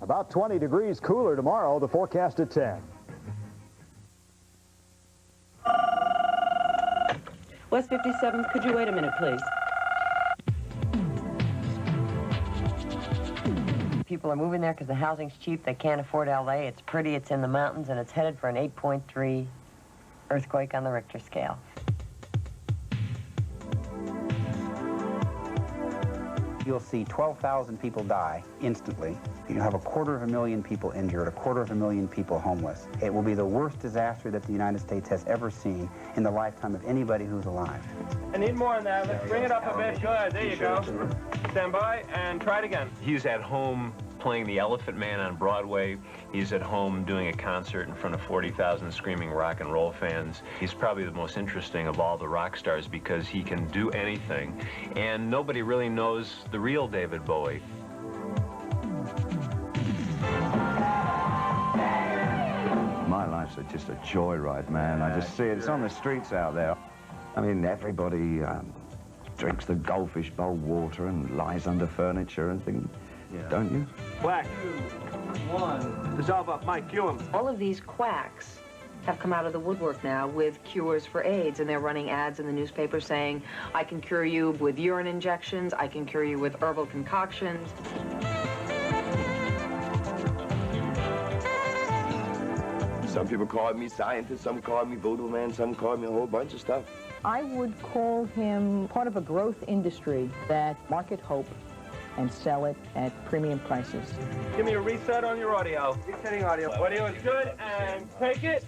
About 20 degrees cooler tomorrow, the forecast at 10. West 57th, could you wait a minute, please? People are moving there because the housing's cheap. They can't afford L.A. It's pretty, it's in the mountains, and it's headed for an 8.3 earthquake on the Richter scale. You'll see 12,000 people die instantly. You have 250,000 people injured, 250,000 people homeless. It will be the worst disaster that the United States has ever seen in the lifetime of anybody who's alive. I need more on that. Let's bring it up a bit. Good, there you go. Stand by and try it again. He's at home playing the Elephant Man on Broadway. He's at home doing a concert in front of 40,000 screaming rock and roll fans. He's probably the most interesting of all the rock stars because he can do anything, and nobody really knows the real David Bowie. My life's just a joyride, man. I just see it. It's on the streets out there. I mean, everybody drinks the goldfish bowl water and lies under furniture and things. Yeah. Don't you? Quack. 2, 1. Dissolve up. Mike, cue him. All of these quacks have come out of the woodwork now with cures for AIDS, and they're running ads in the newspaper saying, I can cure you with urine injections, I can cure you with herbal concoctions. Some people call me scientist, some call me voodoo man, some call me a whole bunch of stuff. I would call him part of a growth industry that market hope and sell it at premium prices. Give me a reset on your audio. Resetting audio. Audio is good, and take it.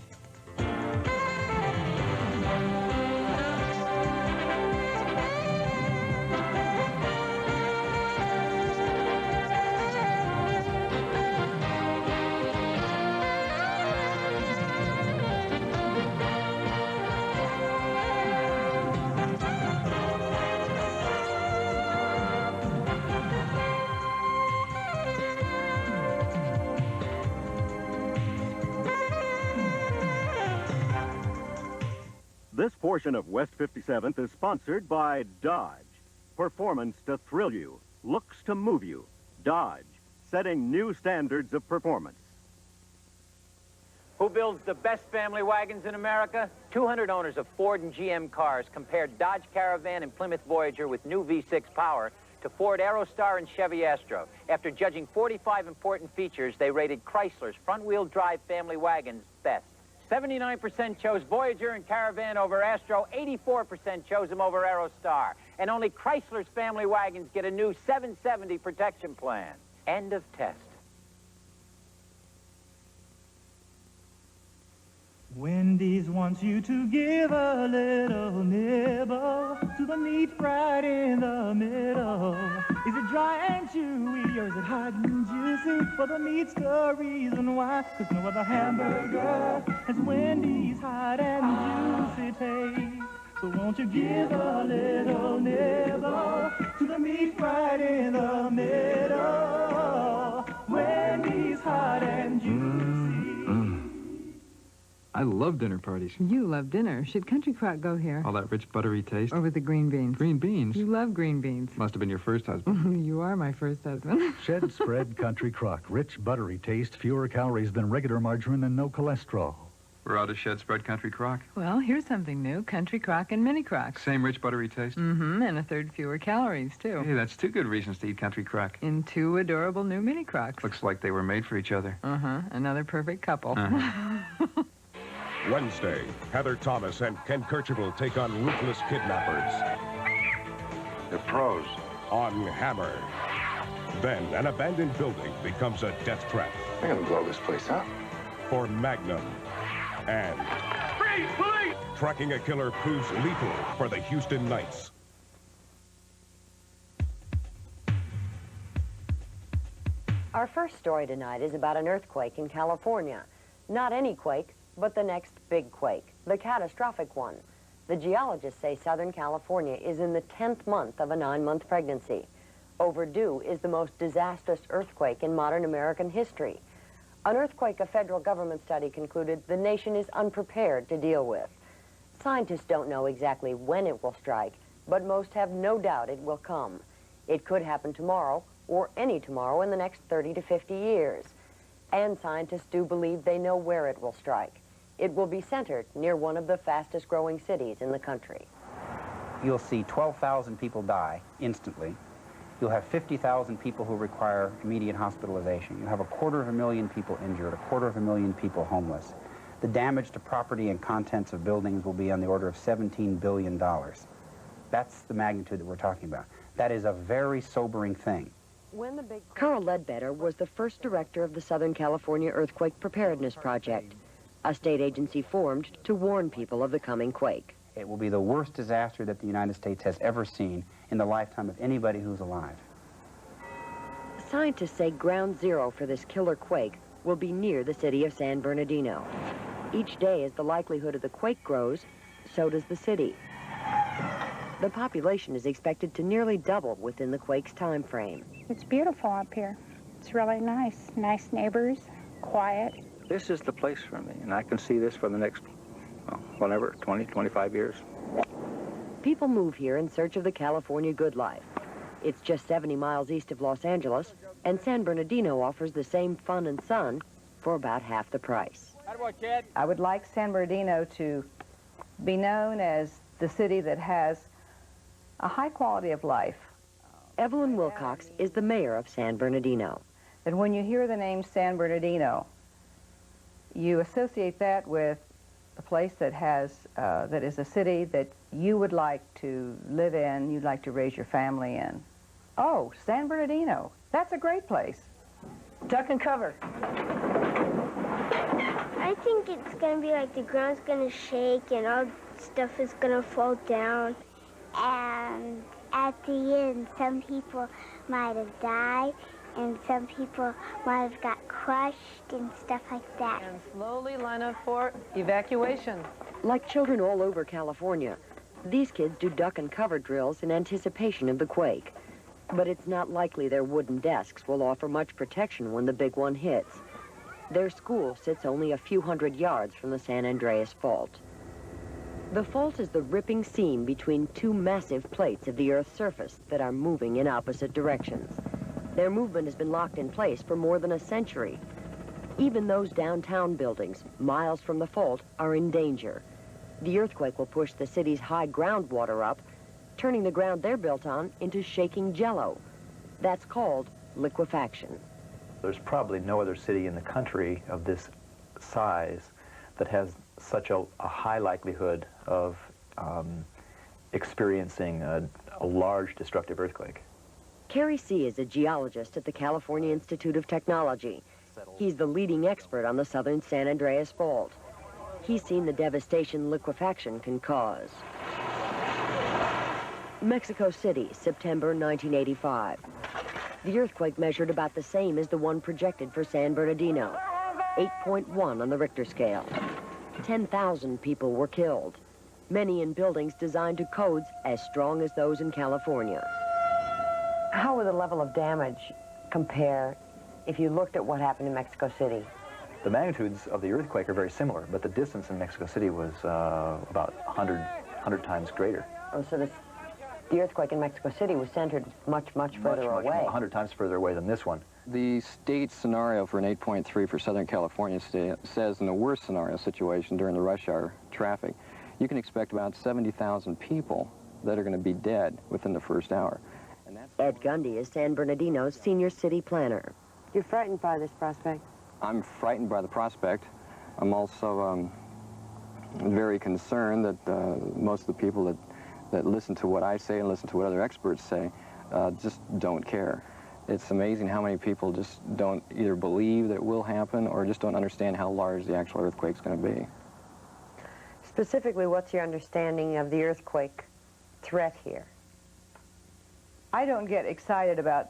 This portion of West 57th is sponsored by Dodge. Performance to thrill you, looks to move you. Dodge, setting new standards of performance. Who builds the best family wagons in America? 200 owners of Ford and GM cars compared Dodge Caravan and Plymouth Voyager with new V6 power to Ford Aerostar and Chevy Astro. After judging 45 important features, they rated Chrysler's front-wheel drive family wagons best. 79% chose Voyager and Caravan over Astro, 84% chose them over Aerostar. And only Chrysler's family wagons get a new 770 protection plan. End of test. Wendy's wants you to give a little nibble to the meat right in the middle. Is it dry and chewy or is it hot and juicy? Well, the meat's the reason why, 'cause no other hamburger has Wendy's hot and juicy taste. So won't you give a little nibble to the meat right in the middle? Wendy's hot and juicy. I love dinner parties. You love dinner. Should Country Crock go here? All that rich, buttery taste. Or with the green beans? Green beans? You love green beans. Must have been your first husband. You are my first husband. Shed Spread Country Crock. Rich, buttery taste, fewer calories than regular margarine, and no cholesterol. We're out of Shed Spread Country Crock. Well, here's something new. Country Crock and Mini Crock. Same rich, buttery taste? Mm-hmm, and a third fewer calories, too. Hey, that's 2 good reasons to eat Country Crock. In 2 adorable new Mini Crocks. Looks like they were made for each other. Uh-huh, another perfect couple. Wednesday, Heather Thomas and Ken Kercheval take on ruthless kidnappers. They're pros. On Hammer. Then an abandoned building becomes a death trap. They're gonna blow this place up. For Magnum. And Freeze, police! tracking a killer proves lethal for the Houston Knights. Our first story tonight is about an earthquake in California. Not any quake, but the next big quake, the catastrophic one. The geologists say Southern California is in the 10th month of a 9-month pregnancy. Overdue is the most disastrous earthquake in modern American history. An earthquake a federal government study concluded the nation is unprepared to deal with. Scientists don't know exactly when it will strike, but most have no doubt it will come. It could happen tomorrow or any tomorrow in the next 30 to 50 years. And scientists do believe they know where it will strike. It will be centered near one of the fastest growing cities in the country. You'll see 12,000 people die instantly. You'll have 50,000 people who require immediate hospitalization. You'll have 250,000 people injured, 250,000 people homeless. The damage to property and contents of buildings will be on the order of $17 billion. That's the magnitude that we're talking about. That is a very sobering thing. Carl Ledbetter was the first director of the Southern California Earthquake Preparedness Project, a state agency formed to warn people of the coming quake. It will be the worst disaster that the United States has ever seen in the lifetime of anybody who's alive. Scientists say ground zero for this killer quake will be near the city of San Bernardino. Each day as the likelihood of the quake grows, so does the city. The population is expected to nearly double within the quake's time frame. It's beautiful up here. It's really nice. Nice neighbors, quiet. This is the place for me, and I can see this for the next, whatever, 20, 25 years. People move here in search of the California good life. It's just 70 miles east of Los Angeles, and San Bernardino offers the same fun and sun for about half the price. I would like San Bernardino to be known as the city that has a high quality of life. Evelyn Wilcox is the mayor of San Bernardino. And when you hear the name San Bernardino, you associate that with a place that has, that is a city that you would like to live in, you'd like to raise your family in. Oh, San Bernardino, that's a great place. Duck and cover. I think it's going to be like the ground's going to shake and all stuff is going to fall down. And at the end, some people might have died and some people might have got crushed and stuff like that. And slowly line up for evacuation. Like children all over California, these kids do duck and cover drills in anticipation of the quake. But it's not likely their wooden desks will offer much protection when the big one hits. Their school sits only a few hundred yards from the San Andreas Fault. The fault is the ripping seam between two massive plates of the Earth's surface that are moving in opposite directions. Their movement has been locked in place for more than a century. Even those downtown buildings, miles from the fault, are in danger. The earthquake will push the city's high groundwater up, turning the ground they're built on into shaking jello. That's called liquefaction. There's probably no other city in the country of this size that has such a high likelihood of experiencing a large destructive earthquake. Kerry C. is a geologist at the California Institute of Technology. He's the leading expert on the southern San Andreas Fault. He's seen the devastation liquefaction can cause. Mexico City, September 1985. The earthquake measured about the same as the one projected for San Bernardino, 8.1 on the Richter scale. 10,000 people were killed, many in buildings designed to codes as strong as those in California. How would the level of damage compare if you looked at what happened in Mexico City? The magnitudes of the earthquake are very similar, but the distance in Mexico City was about 100 times greater. Oh, so the earthquake in Mexico City was centered much further away. 100 times further away than this one. The state scenario for an 8.3 for Southern California says in the worst scenario situation during the rush hour traffic, you can expect about 70,000 people that are going to be dead within the first hour. Ed Gundy is San Bernardino's senior city planner. You're frightened by this prospect? I'm frightened by the prospect. I'm also very concerned that most of the people that listen to what I say and listen to what other experts say just don't care. It's amazing how many people just don't either believe that it will happen or just don't understand how large the actual earthquake's going to be. Specifically, what's your understanding of the earthquake threat here? I don't get excited about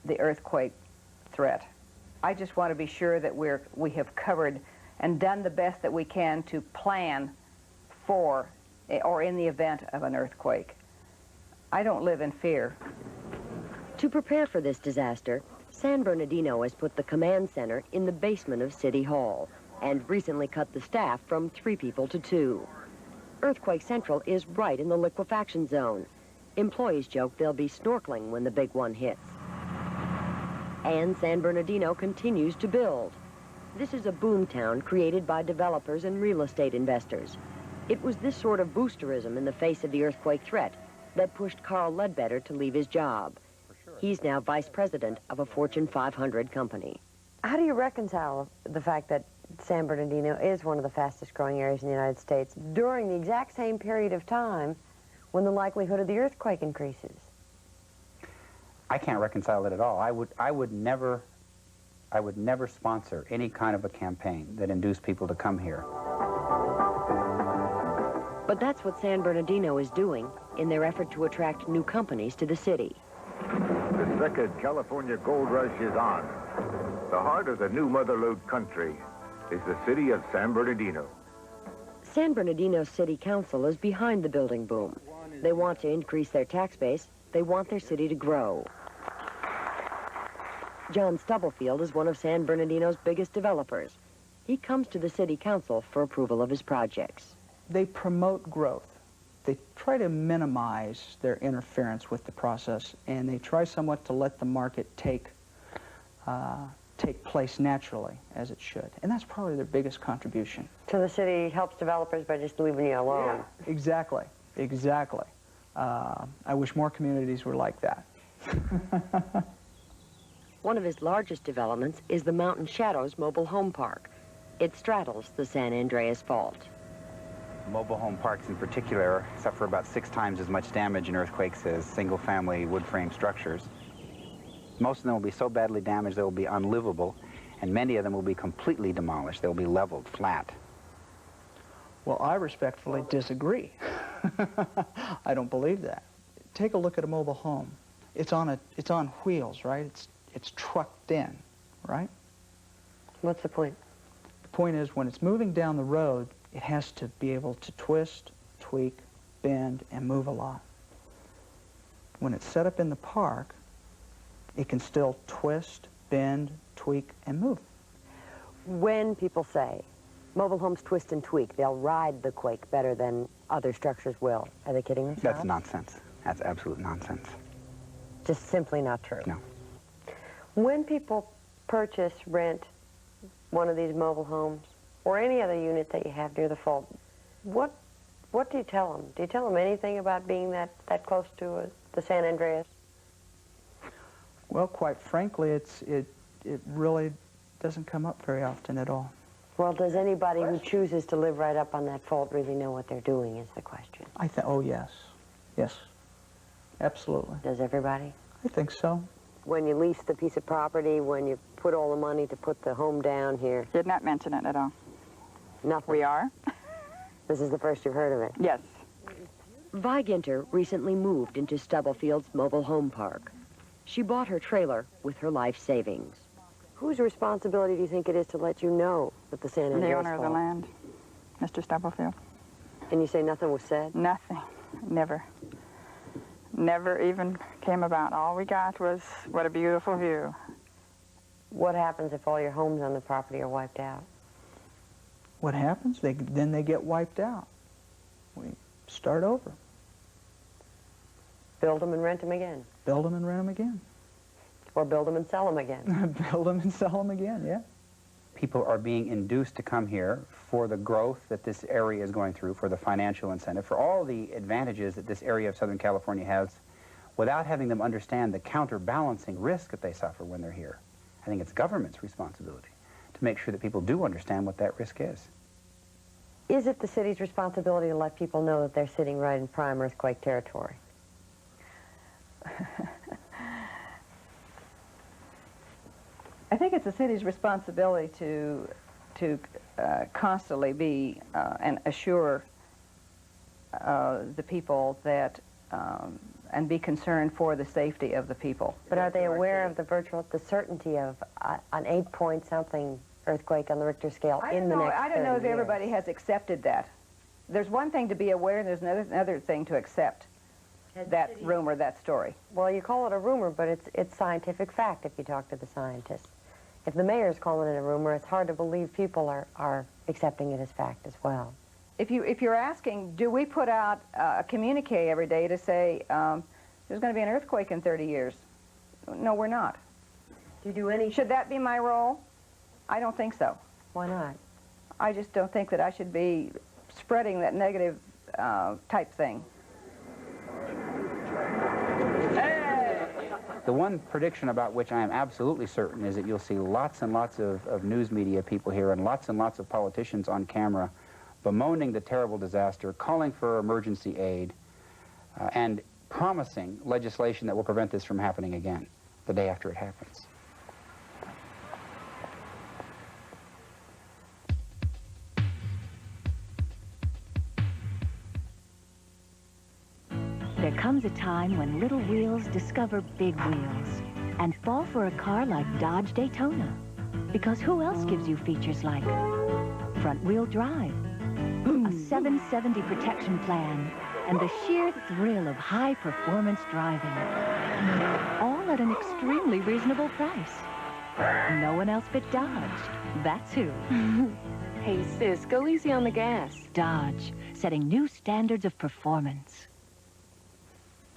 the earthquake threat. I just want to be sure that we have covered and done the best that we can to plan for or in the event of an earthquake. I don't live in fear. To prepare for this disaster, San Bernardino has put the command center in the basement of City Hall and recently cut the staff from 3 people to 2. Earthquake Central is right in the liquefaction zone. Employees joke they'll be snorkeling when the big one hits. And San Bernardino continues to build. This is a boom town created by developers and real estate investors. It was this sort of boosterism in the face of the earthquake threat that pushed Carl Ledbetter to leave his job. He's now vice president of a Fortune 500 company. How do you reconcile the fact that San Bernardino is one of the fastest growing areas in the United States during the exact same period of time when the likelihood of the earthquake increases? I can't reconcile it at all. I would never sponsor any kind of a campaign that induced people to come here. But that's what San Bernardino is doing in their effort to attract new companies to the city. The second California gold rush is on. The heart of the new motherlode country is the city of San Bernardino. San Bernardino City Council is behind the building boom. They want to increase their tax base. They want their city to grow. John Stubblefield is one of San Bernardino's biggest developers. He comes to the city council for approval of his projects. They promote growth. They try to minimize their interference with the process, and they try somewhat to let the market take place naturally, as it should. And that's probably their biggest contribution. So the city helps developers by just leaving you alone? Yeah. Exactly, exactly. I wish more communities were like that. One of his largest developments is the Mountain Shadows Mobile Home Park. It straddles the San Andreas Fault. Mobile home parks in particular suffer about 6 times as much damage in earthquakes as single-family wood frame structures. Most of them will be so badly damaged they will be unlivable, and many of them will be completely demolished. They will be leveled flat. Well, I respectfully disagree. I don't believe that. Take a look at a mobile home. It's on wheels, right? It's trucked in, right? What's the point? The point is, when it's moving down the road, it has to be able to twist, tweak, bend, and move a lot. When it's set up in the park, it can still twist, bend, tweak, and move. When people say mobile homes twist and tweak, they'll ride the quake better than other structures will, are they kidding themselves? That's nonsense. That's absolute nonsense. Just simply not true. No. When people purchase, rent one of these mobile homes, or any other unit that you have near the fault, what do you tell them? Do you tell them anything about being that close to the San Andreas? Well, quite frankly, it really doesn't come up very often at all. Well, does anybody who chooses to live right up on that fault really know what they're doing is the question? Oh, yes. Yes. Absolutely. Does everybody? I think so. When you lease the piece of property, when you put all the money to put the home down here? Did not mention it at all. Nothing? We are. This is the first you've heard of it? Yes. Vi Ginter recently moved into Stubblefield's mobile home park. She bought her trailer with her life savings. Whose responsibility do you think it is to let you know that the San Andreas The owner of the fault? land, Mr. Stubblefield. And you say nothing was said? Nothing. Never. Never even came about. All we got was, what a beautiful view. What happens if all your homes on the property are wiped out? What happens? Then they get wiped out. We start over. Build them and rent them again? Build them and rent them again. Or build them and sell them again? Build them and sell them again, yeah. People are being induced to come here for the growth that this area is going through, for the financial incentive, for all the advantages that this area of Southern California has, without having them understand the counterbalancing risk that they suffer when they're here. I think it's government's responsibility to make sure that people do understand what that risk is. Is it the city's responsibility to let people know that they're sitting right in prime earthquake territory? I think it's the city's responsibility to constantly be and assure the people that and be concerned for the safety of the people. But are they aware of the certainty of an 8-point-something earthquake on the Richter scale in the next 30 I don't know if years? everybody has accepted that. There's one thing to be aware, and there's another thing to accept that rumor, that story. Well, you call it a rumor, but it's scientific fact if you talk to the scientists. If the mayor's calling it a rumor, it's hard to believe people are accepting it as fact as well. If you're asking, do we put out a communique every day to say there's going to be an earthquake in 30 years? No, we're not. Do you do any? Should that be my role? I don't think so. Why not? I just don't think that I should be spreading that negative type thing. The one prediction about which I am absolutely certain is that you'll see lots and lots of news media people here and lots of politicians on camera bemoaning the terrible disaster, calling for emergency aid, and promising legislation that will prevent this from happening again the day after it happens. There comes a time when little wheels discover big wheels and fall for a car like Dodge Daytona. Because who else gives you features like front-wheel drive, a 770 protection plan, and the sheer thrill of high-performance driving, all at an extremely reasonable price. No one else but Dodge. That's who. Hey, sis, go easy on the gas. Dodge, setting new standards of performance.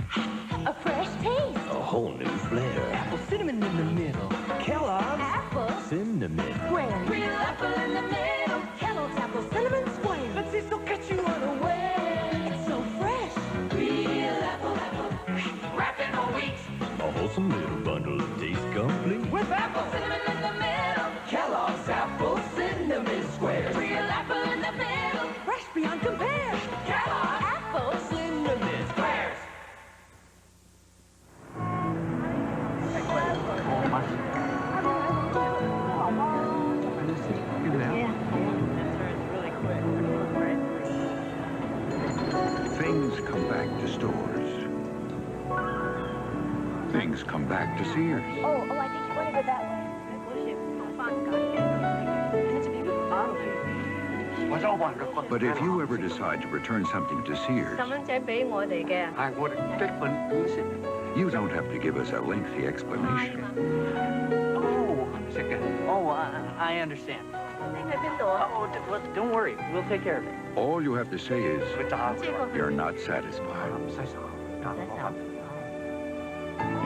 A fresh taste. A whole new flair. Apple cinnamon in the middle. Kellogg's Apple Cinnamon. Square. Real apple in the middle. Kellogg's Apple Cinnamon Square. Let's see, so catch you unaware. It's so fresh. Real apple. Wrapping on wheat. A wholesome little bundle of taste complete. With apple cinnamon in the middle. Kellogg's Apple Cinnamon Square. Real apple in the middle. Fresh beyond compare. Kellogg's Apple Cinnamon Squares. Things come back to stores. Things come back to Sears. Oh, I think you want to go that way. But if you ever decide to return something to Sears, you don't have to give us a lengthy explanation. Oh, I understand. Oh, don't worry. We'll take care of it. All you have to say is, you're not satisfied.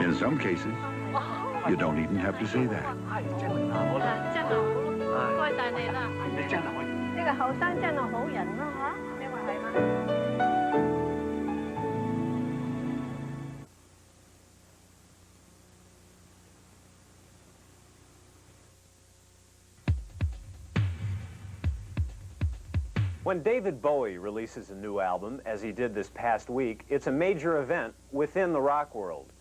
In some cases, you don't even have to say that. When David Bowie releases a new album, as he did this past week, it's a major event within the rock world.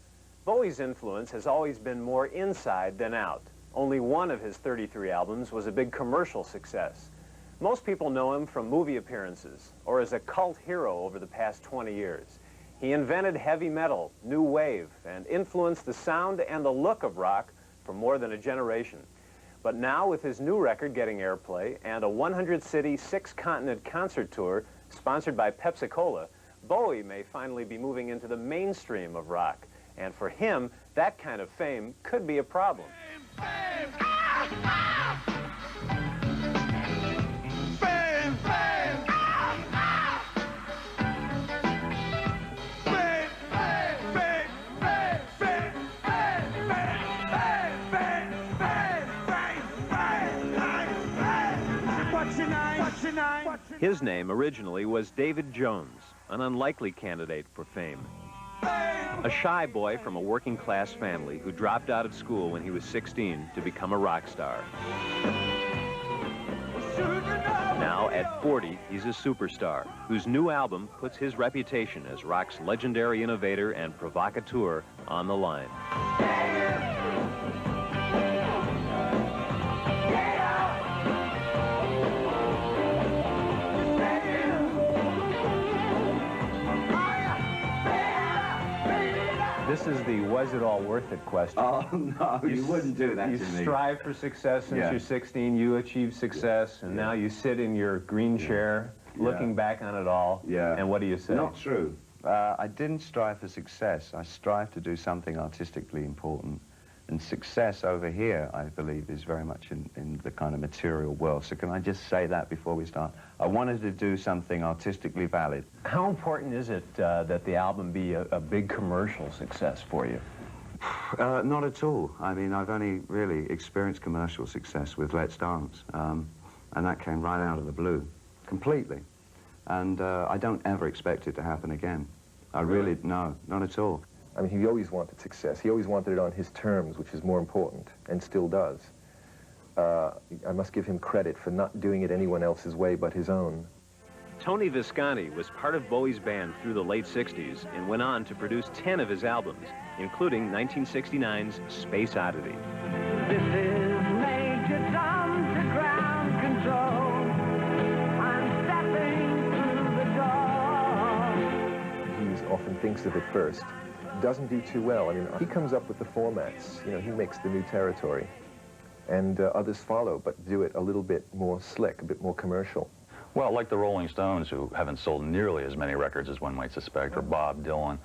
Bowie's influence has always been more inside than out. Only one of his 33 albums was a big commercial success. Most people know him from movie appearances or as a cult hero over the past 20 years. He invented heavy metal, new wave, and influenced the sound and the look of rock for more than a generation. But now, with his new record getting airplay and a 100-city, 6-continent concert tour sponsored by Pepsi-Cola, Bowie may finally be moving into the mainstream of rock. And for him, that kind of fame could be a problem. His name originally was David Jones, an unlikely candidate for fame. A shy boy from a working-class family who dropped out of school when he was 16 to become a rock star. Now, at 40, he's a superstar, whose new album puts his reputation as rock's legendary innovator and provocateur on the line. This is the was it all worth it question. Oh, no, you wouldn't do that You to me. strive for success since Yeah. you're 16, you achieve success, and now you sit in your green chair looking back on it all. Yeah. And what do you say? Not true. I didn't strive for success. I strived to do something artistically important. And success over here, I believe, is very much in the kind of material world. So can I just say that before we start? I wanted to do something artistically valid. How important is it that the album be a big commercial success for you? Not at all. I mean, I've only really experienced commercial success with Let's Dance, and that came right out of the blue, completely. And I don't ever expect it to happen again. I really, no, not at all. I mean, he always wanted success. He always wanted it on his terms, which is more important, and still does. I must give him credit for not doing it anyone else's way but his own. Tony Visconti was part of Bowie's band through the late 60s and went on to produce 10 of his albums, including 1969's Space Oddity. This is Major Tom to ground control. I'm stepping through the door. He often thinks of it first. Doesn't do too well. I mean, he comes up with the formats. You know, he makes the new territory. And others follow, but do it a little bit more slick, a bit more commercial. Well, like the Rolling Stones, who haven't sold nearly as many records as one might suspect, or Bob Dylan,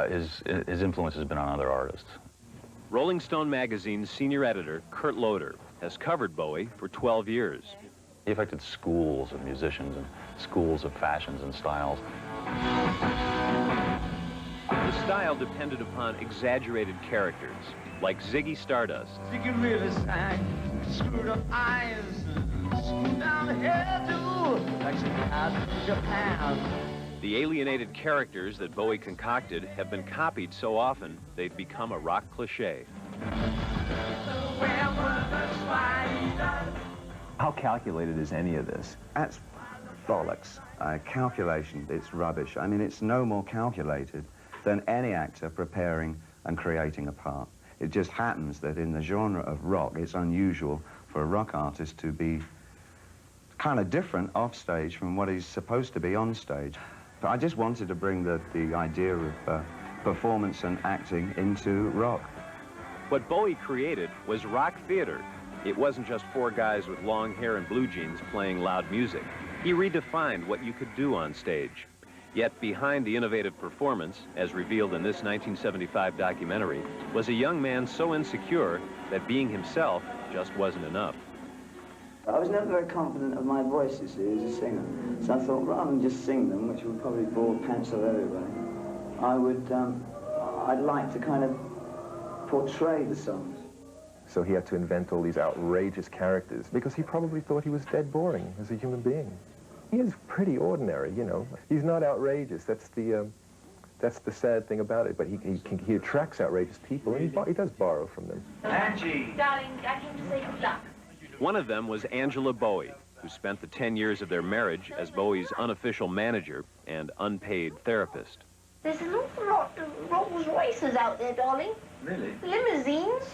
his influence has been on other artists. Rolling Stone magazine's senior editor, Kurt Loder, has covered Bowie for 12 years. He affected schools of musicians and schools of fashions and styles. The style depended upon exaggerated characters, like Ziggy Stardust. Ziggy really sang, screwed up eyes, screwed down the hairdo, like she had in Japan. The alienated characters that Bowie concocted have been copied so often they've become a rock cliché. How calculated is any of this? That's bollocks. Calculation, it's rubbish. I mean, it's no more calculated than any actor preparing and creating a part. It just happens that in the genre of rock, it's unusual for a rock artist to be kind of different off stage from what he's supposed to be on stage. But I just wanted to bring the idea of performance and acting into rock. What Bowie created was rock theater. It wasn't just four guys with long hair and blue jeans playing loud music. He redefined what you could do on stage. Yet behind the innovative performance, as revealed in this 1975 documentary, was a young man so insecure that being himself just wasn't enough. I was never very confident of my voice, you see, as a singer. So I thought, rather than just sing them, which would probably bore pants off everybody, I'd like to kind of portray the songs. So he had to invent all these outrageous characters because he probably thought he was dead boring as a human being. He is pretty ordinary, you know. He's not outrageous. That's the sad thing about it. But he attracts outrageous people, and he does borrow from them. Angie! Darling, I came to say good luck. One of them was Angela Bowie, who spent the 10 years of their marriage as Bowie's unofficial manager and unpaid therapist. There's an awful lot of Rolls Royces out there, darling. Really? Limousines,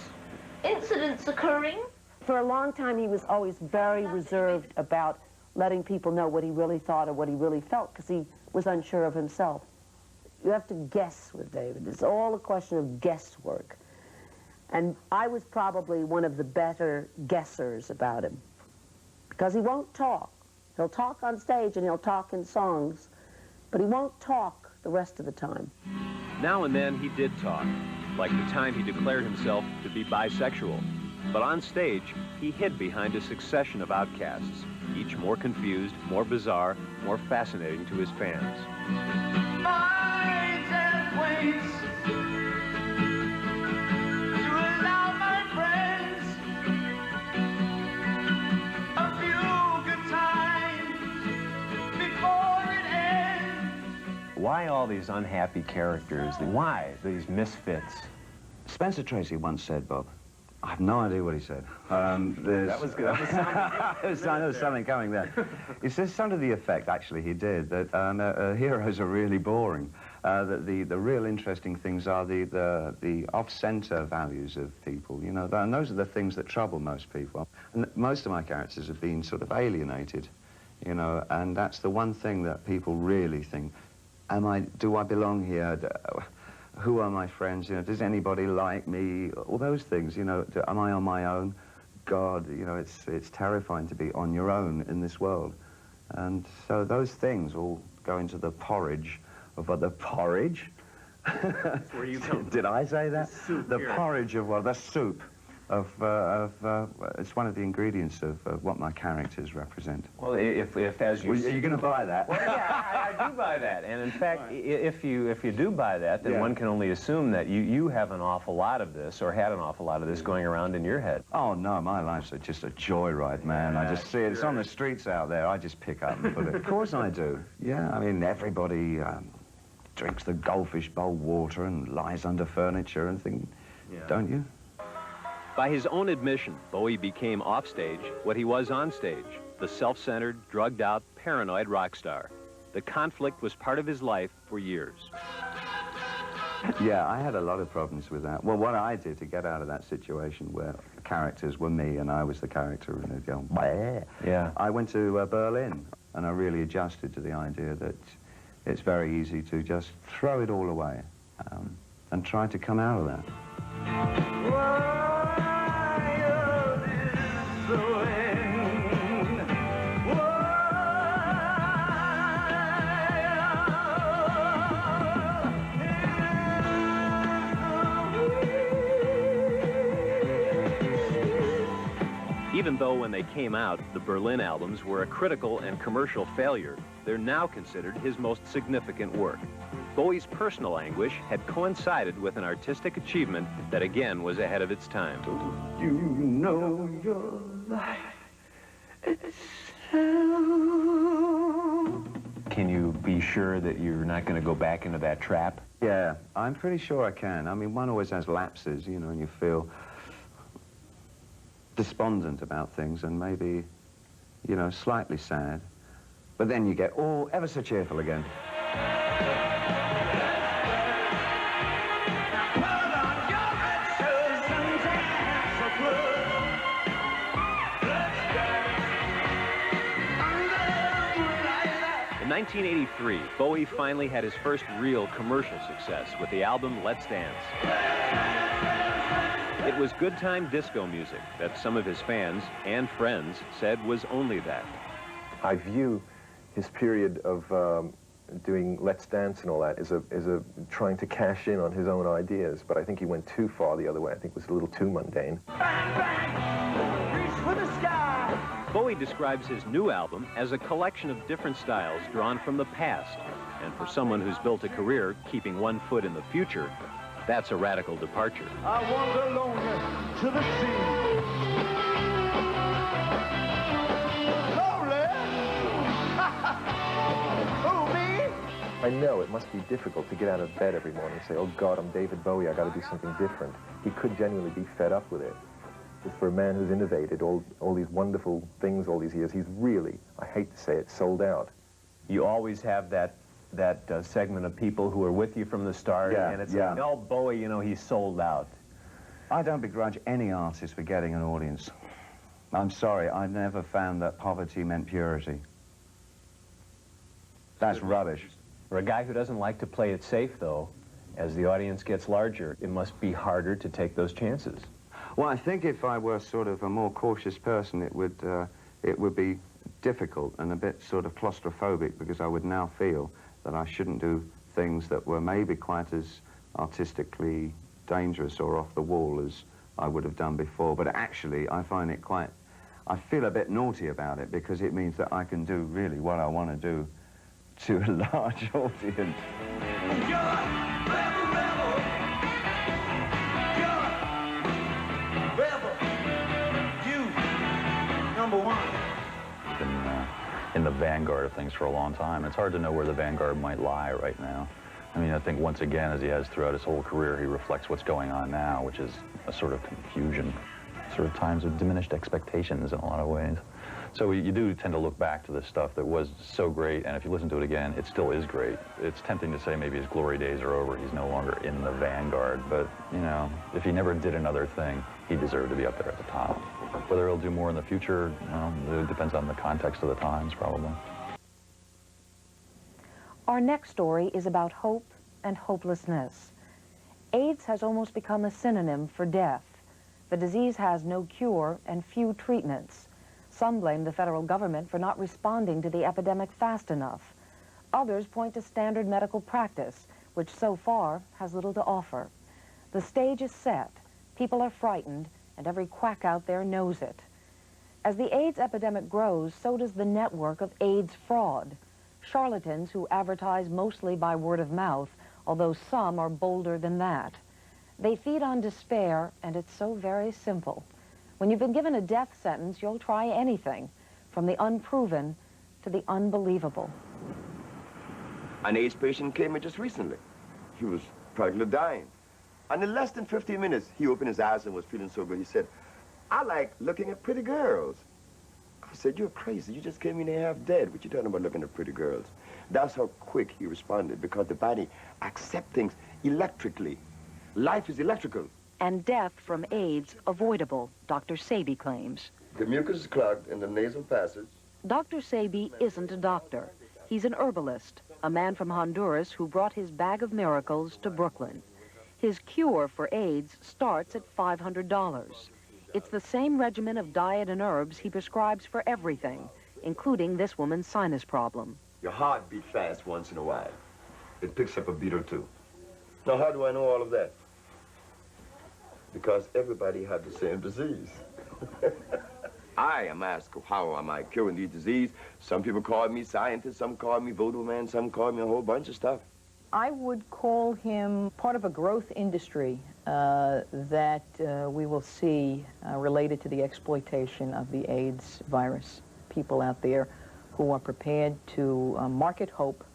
incidents occurring. For a long time, he was always very reserved about letting people know what he really thought or what he really felt, because he was unsure of himself. You have to guess with David. It's all a question of guesswork. And I was probably one of the better guessers about him, because he won't talk. He'll talk on stage and he'll talk in songs, but he won't talk the rest of the time. Now and then he did talk, like the time he declared himself to be bisexual. But on stage, he hid behind a succession of outcasts, each more confused, more bizarre, more fascinating to his fans. Why all these unhappy characters? Why these misfits? Spencer Tracy once said, Bob, I have no idea what he said. That was good. I know something coming there. He says something to the effect, actually, he did, that heroes are really boring. That the real interesting things are the off-center values of people, you know, and those are the things that trouble most people. And most of my characters have been sort of alienated, you know, and that's the one thing that people really think, do I belong here? Who are my friends? You know, does anybody like me? All those things, you know, am I on my own? God, you know, it's terrifying to be on your own in this world. And so those things all go into the porridge of the porridge That's where you come from. Did I say that? Soup the here. porridge of, well, the soup of it's one of the ingredients of what my characters represent. Well, if as you... Well, are you going to buy that? Well, yeah, I do buy that. And in fact, if you do buy that, then one can only assume that you have an awful lot of this, or had an awful lot of this going around in your head. Oh, no, my life's just a joyride, man. I just see it. It's on the streets out there. I just pick up and put it. Of course I do. Yeah, I mean, everybody drinks the goldfish bowl water and lies under furniture and things, don't you? By his own admission, Bowie became offstage what he was on stage, the self-centered, drugged-out, paranoid rock star. The conflict was part of his life for years. Yeah, I had a lot of problems with that. Well, what I did to get out of that situation where the characters were me and I was the character and they'd go, bleh. Yeah. I went to Berlin and I really adjusted to the idea that it's very easy to just throw it all away and try to come out of that. Even though when they came out, the Berlin albums were a critical and commercial failure, they're now considered his most significant work. Bowie's personal anguish had coincided with an artistic achievement that again was ahead of its time. You know your life is Can you be sure that you're not going to go back into that trap? Yeah, I'm pretty sure I can. I mean, one always has lapses, you know, and you feel despondent about things and maybe, you know, slightly sad. But then you get, oh, ever so cheerful again. In 1983, Bowie finally had his first real commercial success with the album Let's Dance. It was good time disco music that some of his fans and friends said was only that. I view his period of doing Let's Dance and all that as a trying to cash in on his own ideas, but I think he went too far the other way. I think it was a little too mundane. reach for the sky. Bowie describes his new album as a collection of different styles drawn from the past. And for someone who's built a career keeping one foot in the future, that's a radical departure. I wander lonely to the sea. Lonely? Who, me? I know it must be difficult to get out of bed every morning and say, oh God, I'm David Bowie, I got to do something different. He could genuinely be fed up with it. But for a man who's innovated all these wonderful things all these years, he's really, I hate to say it, sold out. You always have that segment of people who are with you from the start, and it's like, oh, Bowie, you know, he's sold out. I don't begrudge any artist for getting an audience. I'm sorry, I never found that poverty meant purity. That's rubbish. For a guy who doesn't like to play it safe, though, as the audience gets larger, it must be harder to take those chances. Well, I think if I were sort of a more cautious person, it would be difficult and a bit sort of claustrophobic, because I would now feel that I shouldn't do things that were maybe quite as artistically dangerous or off the wall as I would have done before. But actually, I find it quite, I feel a bit naughty about it, because it means that I can do really what I want to do to a large audience. Number one. Been in the vanguard of things for a long time. It's hard to know where the vanguard might lie right now. I mean, I think once again, as he has throughout his whole career, he reflects what's going on now, which is a sort of confusion, sort of times of diminished expectations in a lot of ways. So you do tend to look back to this stuff that was so great, and if you listen to it again, it still is great. It's tempting to say maybe his glory days are over, he's no longer in the vanguard, but, you know, if he never did another thing, he deserved to be up there at the top. Whether he'll do more in the future, it depends on the context of the times, probably. Our next story is about hope and hopelessness. AIDS has almost become a synonym for death. The disease has no cure and few treatments. Some blame the federal government for not responding to the epidemic fast enough. Others point to standard medical practice, which so far has little to offer. The stage is set, people are frightened, and every quack out there knows it. As the AIDS epidemic grows, so does the network of AIDS fraud. Charlatans who advertise mostly by word of mouth, although some are bolder than that. They feed on despair, and it's so very simple. When you've been given a death sentence, you'll try anything, from the unproven to the unbelievable. An AIDS patient came in just recently. He was practically dying. And in less than 15 minutes, he opened his eyes and was feeling so good. He said, I like looking at pretty girls. I said, you're crazy. You just came in here half dead. What you talking about looking at pretty girls? That's how quick he responded, because the body accepts things electrically. Life is electrical. And death from AIDS avoidable, Dr. Saby claims. The mucus is clogged in the nasal passage. Dr. Saby isn't a doctor. He's an herbalist, a man from Honduras who brought his bag of miracles to Brooklyn. His cure for AIDS starts at $500. It's the same regimen of diet and herbs he prescribes for everything, including this woman's sinus problem. Your heart beats fast once in a while. It picks up a beat or two. Now, how do I know all of that? Because everybody had the same disease. I am asked, how am I curing these disease? Some people call me scientist, some call me voodoo man, some call me a whole bunch of stuff. I would call him part of a growth industry that we will see related to the exploitation of the AIDS virus. People out there who are prepared to market hope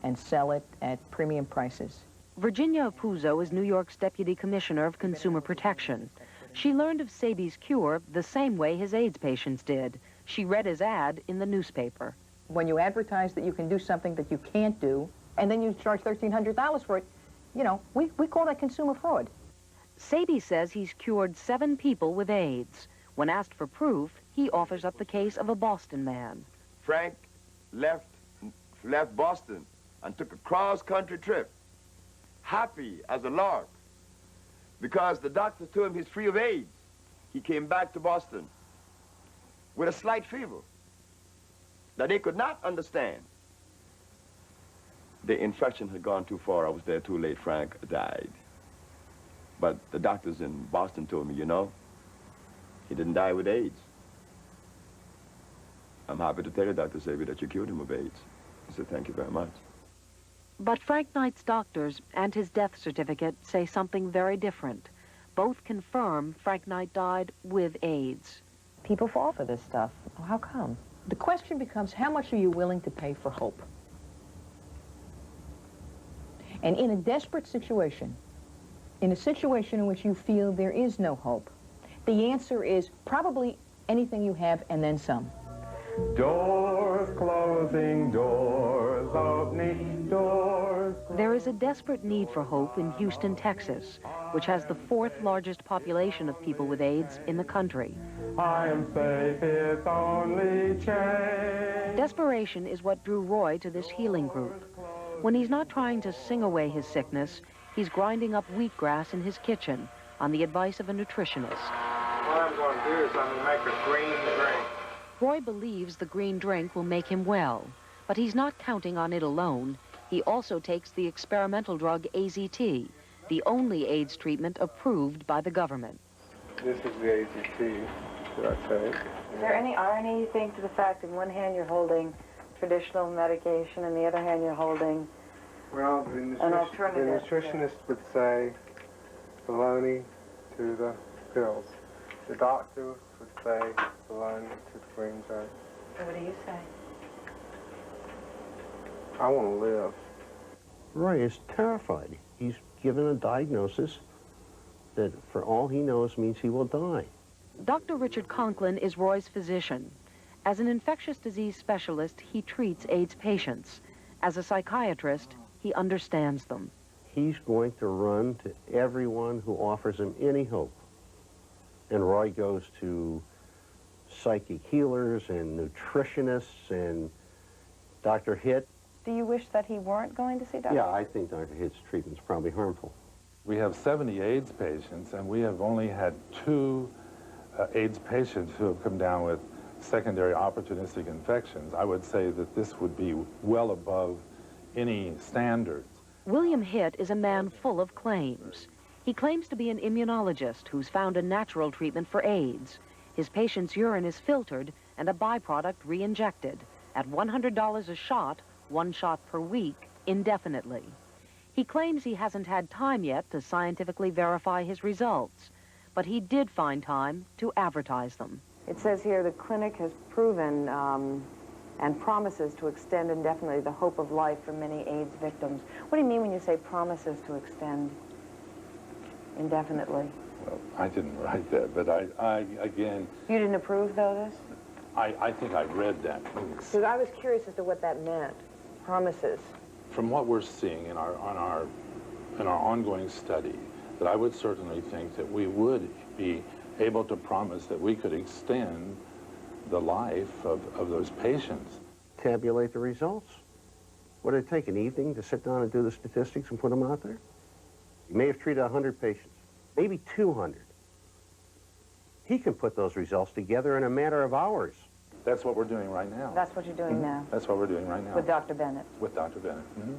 and sell it at premium prices. Virginia Apuzzo is New York's Deputy Commissioner of Consumer Protection. She learned of Saby's cure the same way his AIDS patients did. She read his ad in the newspaper. When you advertise that you can do something that you can't do, and then you charge $1,300 for it, you know, we call that consumer fraud. Saby says he's cured 7 people with AIDS. When asked for proof, he offers up the case of a Boston man. Frank left Boston and took a cross-country trip, happy as a lark, because the doctor told him he's free of AIDS. He came back to Boston with a slight fever that they could not understand. The infection had gone too far. I was there too late. Frank died. But the doctors in Boston told me, you know, he didn't die with AIDS. I'm happy to tell you, Dr. Saby, that you cured him of AIDS. I said, thank you very much. But Frank Knight's doctors and his death certificate say something very different. Both confirm Frank Knight died with AIDS. People fall for this stuff. How come? The question becomes, how much are you willing to pay for hope? And in a desperate situation, in a situation in which you feel there is no hope, the answer is probably anything you have and then some. Doors closing, doors opening, doors. There is a desperate need for hope in Houston, Texas, which has the 4th largest population of people with AIDS in the country. I am safe, it's only change. Desperation is what drew Roy to this healing group. When he's not trying to sing away his sickness, he's grinding up wheatgrass in his kitchen on the advice of a nutritionist. What I'm going to do is I'm going to make a green drink. Roy believes the green drink will make him well, but he's not counting on it alone. He also takes the experimental drug AZT, the only AIDS treatment approved by the government. This is the AZT that I take. Is there any irony, you think, to the fact that in one hand you're holding traditional medication and the other hand you're holding an alternative? The nutritionist would say baloney to the pills. The doctor would say baloney to the green drink. So what do you say? I want to live. Roy is terrified. He's given a diagnosis that, for all he knows, means he will die. Dr. Richard Conklin is Roy's physician. As an infectious disease specialist, he treats AIDS patients. As a psychiatrist, he understands them. He's going to run to everyone who offers him any hope. And Roy goes to psychic healers and nutritionists and Dr. Hitt. Do you wish that he weren't going to see Dr. Yeah, I think Dr. Hitt's treatment's probably harmful. We have 70 AIDS patients, and we have only had 2 AIDS patients who have come down with secondary opportunistic infections. I would say that this would be well above any standards. William Hitt is a man full of claims. He claims to be an immunologist who's found a natural treatment for AIDS. His patient's urine is filtered and a byproduct re-injected at $100 a shot, 1 shot per week, indefinitely. He claims he hasn't had time yet to scientifically verify his results, but he did find time to advertise them. It says here the clinic has proven and promises to extend indefinitely the hope of life for many AIDS victims. What do you mean when you say promises to extend indefinitely? Well, I didn't write that, but I again... You didn't approve, though, this? I think I read that. Because I was curious as to what that meant, promises. From what we're seeing in our ongoing study, that I would certainly think that we would be able to promise that we could extend the life of those patients. Tabulate the results. What did it take, an evening to sit down and do the statistics and put them out there? You may have treated 100 patients, maybe 200. He can put those results together in a matter of hours. That's what we're doing right now. That's what you're doing now? That's what we're doing right now. With Dr. Bennett? With Dr. Bennett. Mm-hmm.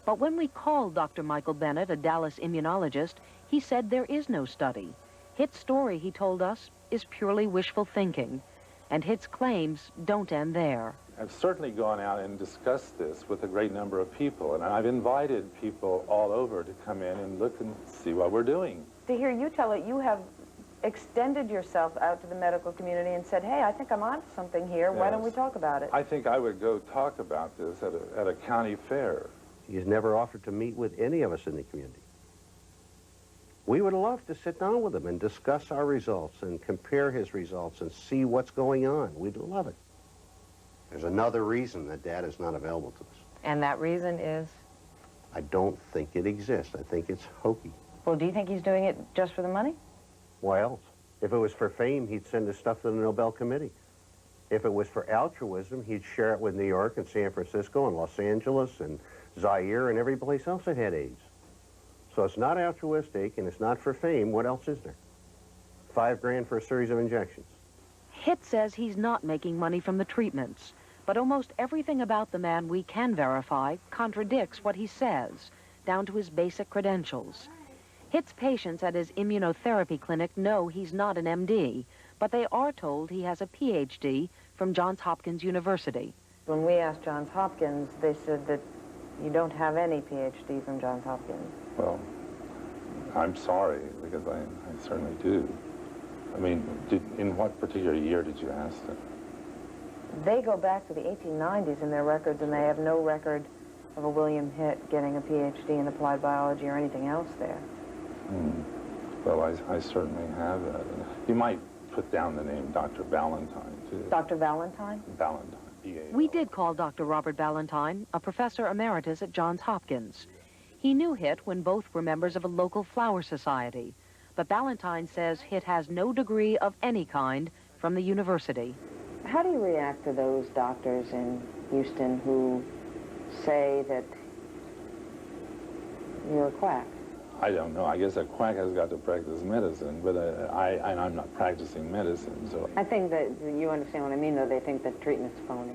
But when we called Dr. Michael Bennett, a Dallas immunologist, he said there is no study. Hitt's story, he told us, is purely wishful thinking, and Hitt's claims don't end there. I've certainly gone out and discussed this with a great number of people, and I've invited people all over to come in and look and see what we're doing. To hear you tell it, you have extended yourself out to the medical community and said, hey, I think I'm onto something here. Yes. Why don't we talk about it? I think I would go talk about this at a county fair. He's never offered to meet with any of us in the community. We would love to sit down with him and discuss our results and compare his results and see what's going on. We'd love it. There's another reason that data is not available to us. And that reason is? I don't think it exists. I think it's hokey. Well, do you think he's doing it just for the money? Why else? If it was for fame, he'd send his stuff to the Nobel Committee. If it was for altruism, he'd share it with New York and San Francisco and Los Angeles and Zaire and every place else that had AIDS. So it's not altruistic and it's not for fame. What else is there? $5 grand for a series of injections. Hitt says he's not making money from the treatments, but almost everything about the man we can verify contradicts what he says, down to his basic credentials. Hitt's patients at his immunotherapy clinic know he's not an MD, but they are told he has a PhD from Johns Hopkins University. When we asked Johns Hopkins, they said that you don't have any PhD from Johns Hopkins. Well, I'm sorry, because I certainly do. I mean, in what particular year did you ask them? They go back to the 1890s in their records, and they have no record of a William Hitt getting a PhD in applied biology or anything else there. Well, I certainly have that. You might put down the name Dr. Ballantyne, too. Dr. Valentine? Ballantyne, B-A-L. We did call Dr. Robert Ballantyne, a professor emeritus at Johns Hopkins. He knew Hitt when both were members of a local flower society, but Ballantyne says Hitt has no degree of any kind from the university. How do you react to those doctors in Houston who say that you're a quack? I don't know. I guess a quack has got to practice medicine, but I'm not practicing medicine, so... I think that you understand what I mean, though. They think that treatment's phony.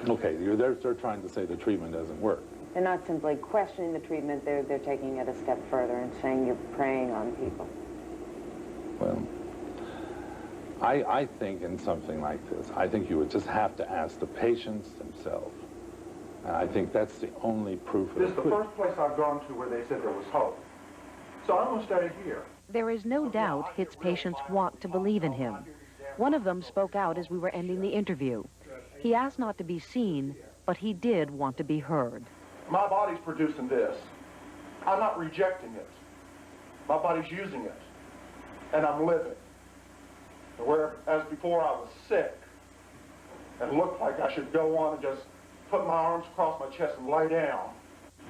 Okay, they're trying to say the treatment doesn't work. They're not simply questioning the treatment. They're taking it a step further and saying you're preying on people. Well, I think in something like this, I think you would just have to ask the patients themselves. And I think that's the only proof of it. This is the first place I've gone to where they said there was hope. So I'm going to stay here. There is no doubt Hitt's patients want to believe in him. One of them spoke out as we were ending the interview. He asked not to be seen, but he did want to be heard. My body's producing this. I'm not rejecting it. My body's using it. And I'm living. Whereas before I was sick and looked like I should go on and just put my arms across my chest and lay down.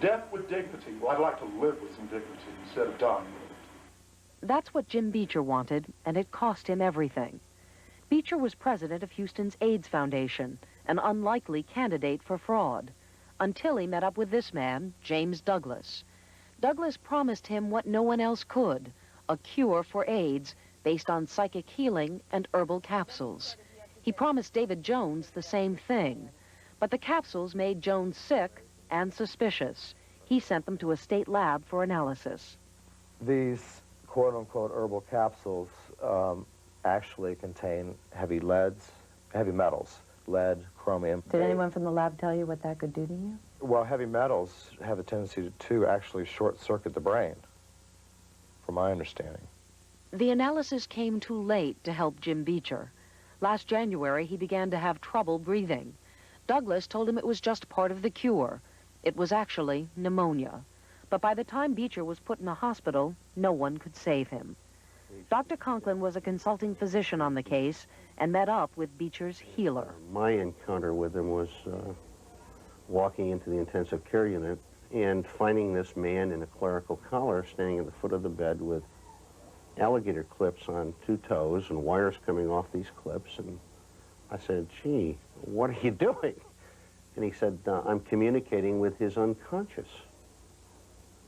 Death with dignity. Well, I'd like to live with some dignity instead of dying with it. That's what Jim Beecher wanted, and it cost him everything. Beecher was president of Houston's AIDS Foundation, an unlikely candidate for fraud, until he met up with this man, James Douglas. Douglas promised him what no one else could, a cure for AIDS based on psychic healing and herbal capsules. He promised David Jones the same thing, but the capsules made Jones sick and suspicious. He sent them to a state lab for analysis. These quote-unquote herbal capsules actually contain heavy metals, lead, chromium. Did anyone from the lab tell you what that could do to you? Well, heavy metals have a tendency to actually short-circuit the brain, from my understanding. The analysis came too late to help Jim Beecher. Last January, he began to have trouble breathing. Douglas told him it was just part of the cure. It was actually pneumonia. But by the time Beecher was put in a hospital, no one could save him. Dr. Conklin was a consulting physician on the case and met up with Beecher's healer. My encounter with him was walking into the intensive care unit and finding this man in a clerical collar standing at the foot of the bed with alligator clips on 2 toes and wires coming off these clips. And I said, gee, what are you doing? And he said, I'm communicating with his unconscious.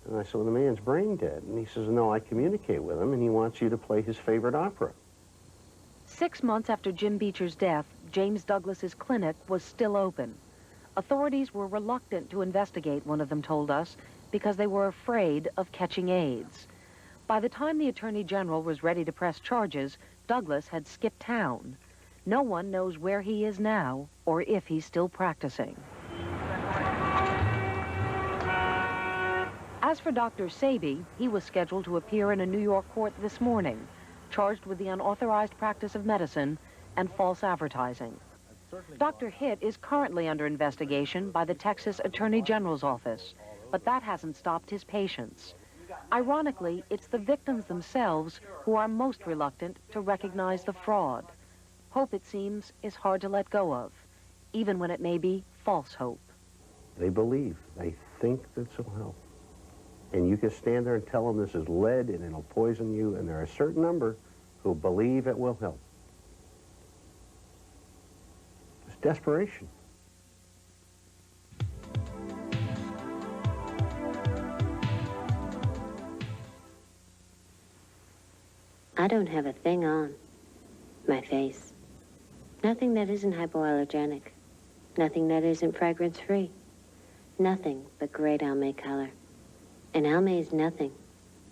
And I said, well, the man's brain dead. And he says, no, I communicate with him, and he wants you to play his favorite opera. 6 months after Jim Beecher's death, James Douglas's clinic was still open. Authorities were reluctant to investigate, one of them told us, because they were afraid of catching AIDS. By the time the Attorney General was ready to press charges, Douglas had skipped town. No one knows where he is now or if he's still practicing. As for Dr. Saby, he was scheduled to appear in a New York court this morning, charged with the unauthorized practice of medicine and false advertising. Dr. Hitt is currently under investigation by the Texas Attorney General's office, but that hasn't stopped his patients. Ironically, it's the victims themselves who are most reluctant to recognize the fraud. Hope, it seems, is hard to let go of, even when it may be false hope. They believe. They think this will help. And you can stand there and tell them this is lead and it'll poison you, and there are a certain number who believe it will help. It's desperation. I don't have a thing on my face. Nothing that isn't hypoallergenic. Nothing that isn't fragrance-free. Nothing but great Almay color. And Almay's nothing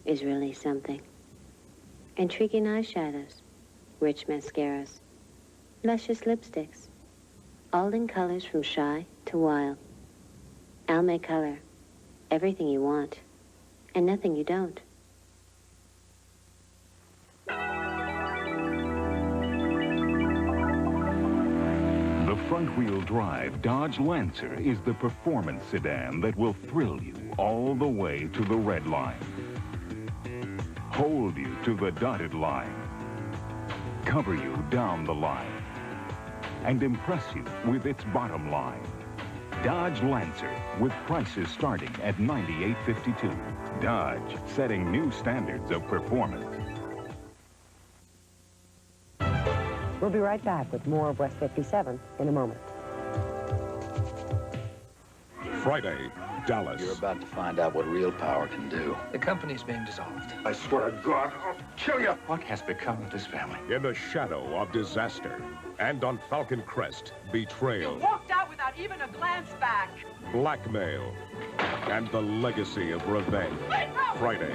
is really something. Intriguing eyeshadows, rich mascaras, luscious lipsticks, all in colors from shy to wild. Almay color, everything you want, and nothing you don't. The front-wheel drive Dodge Lancer is the performance sedan that will thrill you all the way to the red line, hold you to the dotted line, cover you down the line, and impress you with its bottom line. Dodge Lancer, with prices starting at $98.52. Dodge, setting new standards of performance. We'll be right back with more of West 57 in a moment. Friday, Dallas. You're about to find out what real power can do. The company's being dissolved. I swear to God, I'll kill you. What has become of this family? In the shadow of disaster. And on Falcon Crest, betrayal, You walked out without even a glance back. blackmail, and the legacy of revenge. Friday.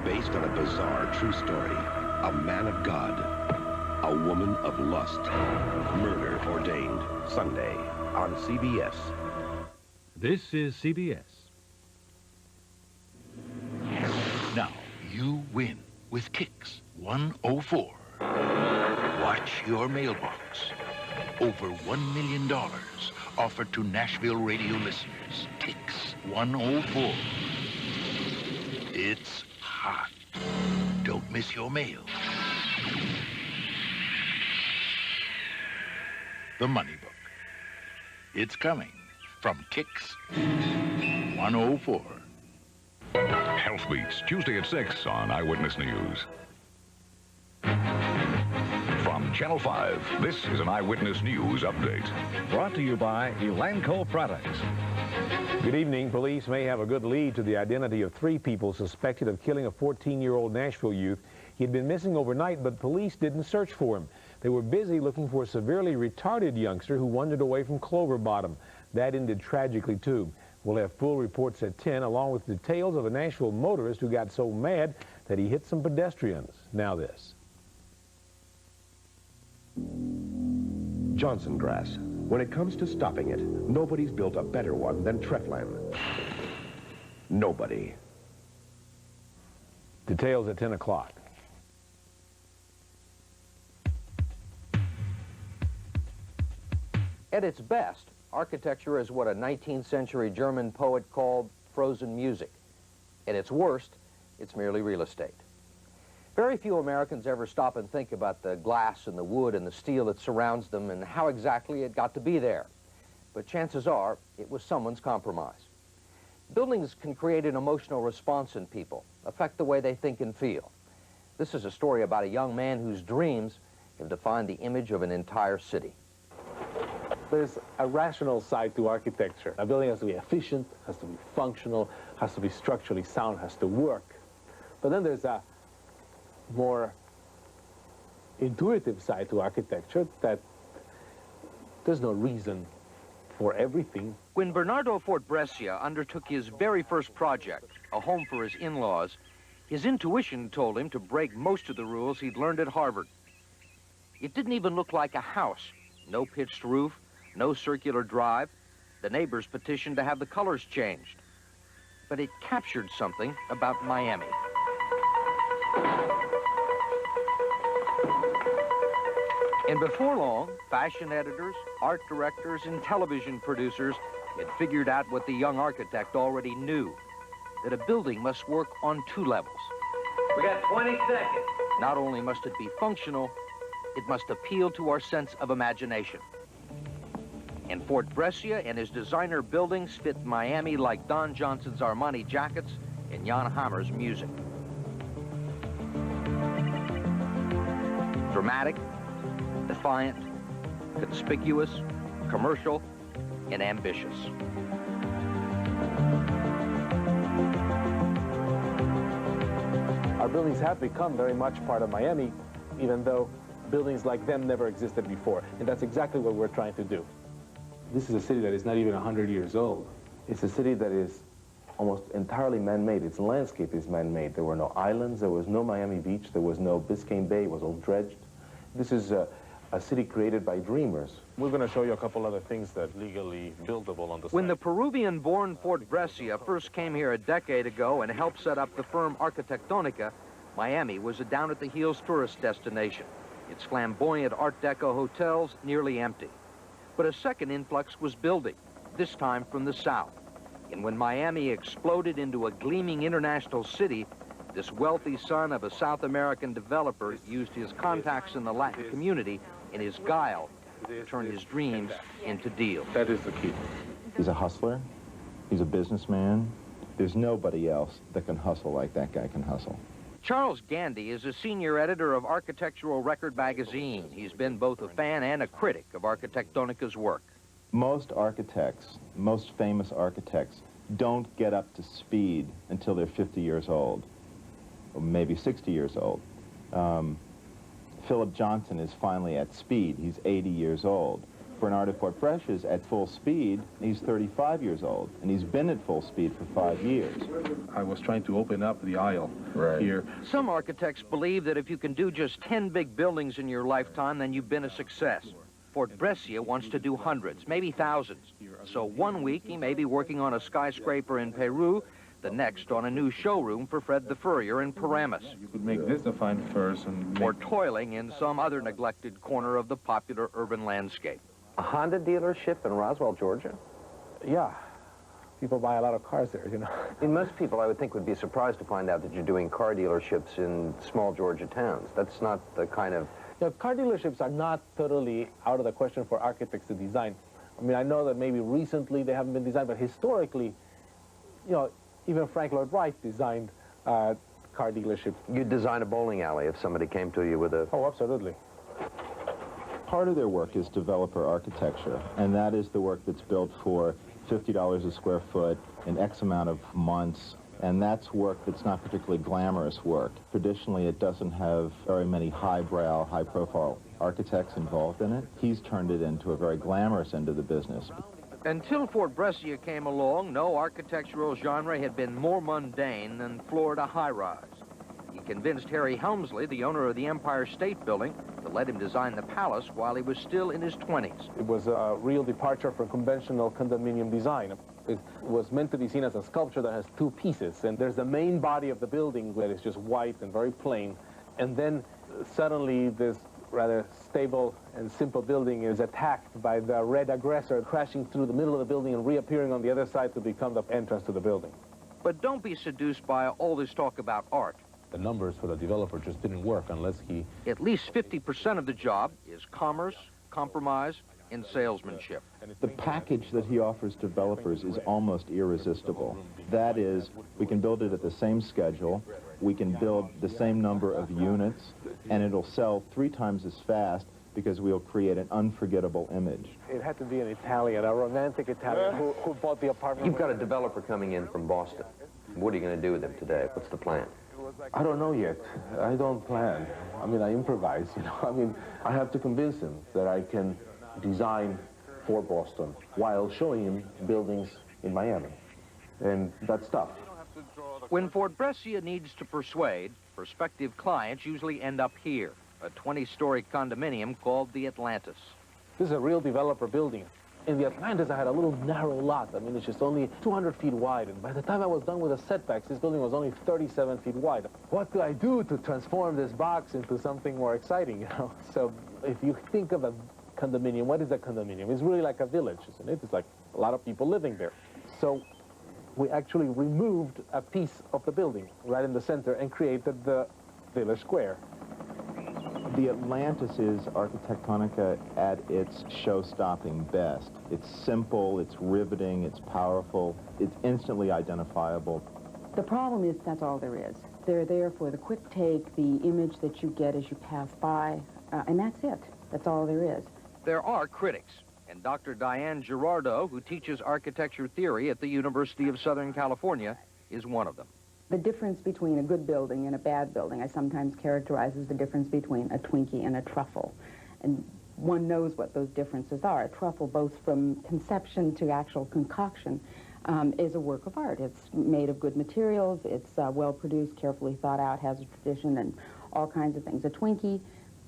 Based on a bizarre true story. A man of God. A woman of lust. Murder ordained. Sunday on CBS. This is CBS. Now, you win with Kicks 104. Watch your mailbox. Over $1 million offered to Nashville radio listeners. Kicks 104. It's hot. Don't miss your mail. The Money Book. It's coming from Kicks 104. Health Beats, Tuesday at 6 on Eyewitness News. From Channel 5, this is an Eyewitness News update. Brought to you by Elanco Products. Good evening. Police may have a good lead to the identity of 3 people suspected of killing a 14-year-old Nashville youth. He had been missing overnight, but police didn't search for him. They were busy looking for a severely retarded youngster who wandered away from Clover Bottom. That ended tragically, too. We'll have full reports at 10, along with details of a Nashville motorist who got so mad that he hit some pedestrians. Now this. Johnson grass. When it comes to stopping it, nobody's built a better one than Treflan. Nobody. Details at 10 o'clock. At its best, architecture is what a 19th century German poet called frozen music. At its worst, it's merely real estate. Very few Americans ever stop and think about the glass and the wood and the steel that surrounds them and how exactly it got to be there. But chances are, it was someone's compromise. Buildings can create an emotional response in people, affect the way they think and feel. This is a story about a young man whose dreams have defined the image of an entire city. There's a rational side to architecture. A building has to be efficient, has to be functional, has to be structurally sound, has to work. But then there's a more intuitive side to architecture that there's no reason for everything. When Bernardo Fortbrescia undertook his very first project, a home for his in-laws, his intuition told him to break most of the rules he'd learned at Harvard. It didn't even look like a house. No pitched roof, no circular drive. The neighbors petitioned to have the colors changed. But it captured something about Miami. And before long, fashion editors, art directors, and television producers had figured out what the young architect already knew, that a building must work on two levels. We got 20 seconds. Not only must it be functional, it must appeal to our sense of imagination. And Fortbrescia and his designer buildings fit Miami like Don Johnson's Armani jackets and Jan Hammer's music. Dramatic, defiant, conspicuous, commercial, and ambitious. Our buildings have become very much part of Miami, even though buildings like them never existed before. And that's exactly what we're trying to do. This is a city that is not even 100 years old. It's a city that is almost entirely man-made. Its landscape is man-made. There were no islands, there was no Miami Beach, there was no Biscayne Bay, it was all dredged. This is a city created by dreamers. We're going to show you a couple other things that are legally buildable on the site. When the Peruvian-born Fortbrescia first came here a decade ago and helped set up the firm Arquitectonica, Miami was a down-at-the-heels tourist destination. Its flamboyant Art Deco hotels nearly empty. But a second influx was building, this time from the south. And when Miami exploded into a gleaming international city, this wealthy son of a South American developer used his contacts in the Latin community and his guile to turn his dreams into deals. That is the key. He's a hustler. He's a businessman. There's nobody else that can hustle like that guy can hustle. Charles Gandy is a senior editor of Architectural Record magazine. He's been both a fan and a critic of Arquitectonica's work. Most architects, most famous architects, don't get up to speed until they're 50 years old, or maybe 60 years old. Philip Johnson is finally at speed. He's 80 years old. Bernardo Fortbrescia is at full speed. He's 35 years old, and he's been at full speed for 5 years. I was trying to open up the aisle here. Some architects believe that if you can do just 10 big buildings in your lifetime, then you've been a success. Fortbrescia wants to do hundreds, maybe thousands. So one week he may be working on a skyscraper in Peru, the next on a new showroom for Fred the Furrier in Paramus. You could make this a fine first and or toiling in some other neglected corner of the popular urban landscape. A Honda dealership in Roswell, Georgia? Yeah. People buy a lot of cars there, you know. And most people, I would think, would be surprised to find out that you're doing car dealerships in small Georgia towns. That's not the kind of... Yeah, car dealerships are not totally out of the question for architects to design. I mean, I know that maybe recently they haven't been designed, but historically, you know, even Frank Lloyd Wright designed car dealerships. You'd design a bowling alley if somebody came to you with a... Oh, absolutely. Part of their work is developer architecture, and that is the work that's built for $50 a square foot in X amount of months, and that's work that's not particularly glamorous work. Traditionally, it doesn't have very many highbrow, high-profile architects involved in it. He's turned it into a very glamorous end of the business. Until Fort Brescia came along, no architectural genre had been more mundane than Florida high-rise. He convinced Harry Helmsley, the owner of the Empire State Building, to let him design the palace while he was still in his 20s. It was a real departure from conventional condominium design. It was meant to be seen as a sculpture that has two pieces, and there's the main body of the building that is just white and very plain, and then suddenly this rather stable and simple building is attacked by the red aggressor crashing through the middle of the building and reappearing on the other side to become the entrance to the building. But don't be seduced by all this talk about art. The numbers for the developer just didn't work unless he... At least 50% of the job is commerce, compromise, and salesmanship. The package that he offers developers is almost irresistible. That is, we can build it at the same schedule, we can build the same number of units, and it'll sell 3 times as fast because we'll create an unforgettable image. It had to be an Italian, a romantic Italian who bought the apartment. You've got a developer coming in from Boston. What are you going to do with him today? What's the plan? I don't know yet. I don't plan. I mean, I improvise, you know. I mean, I have to convince him that I can design for Boston while showing him buildings in Miami. And that's tough. When Fort Brescia needs to persuade, prospective clients usually end up here, a 20-story condominium called the Atlantis. This is a real developer building. In the Atlantis, I had a little narrow lot. I mean, it's just only 200 feet wide. And by the time I was done with the setbacks, this building was only 37 feet wide. What do I do to transform this box into something more exciting, you know? So if you think of a condominium, what is a condominium? It's really like a village, isn't it? It's like a lot of people living there. So we actually removed a piece of the building right in the center and created the village square. The Atlantis is architectonica at its show-stopping best. It's simple, it's riveting, it's powerful, it's instantly identifiable. The problem is that's all there is. They're there for the quick take, the image that you get as you pass by, and that's it. That's all there is. There are critics, and Dr. Diane Girardeau, who teaches architecture theory at the University of Southern California, is one of them. The difference between a good building and a bad building, I sometimes characterize as the difference between a Twinkie and a truffle. And one knows what those differences are. A truffle, both from conception to actual concoction, is a work of art. It's made of good materials, it's well-produced, carefully thought out, has a tradition, and all kinds of things. A Twinkie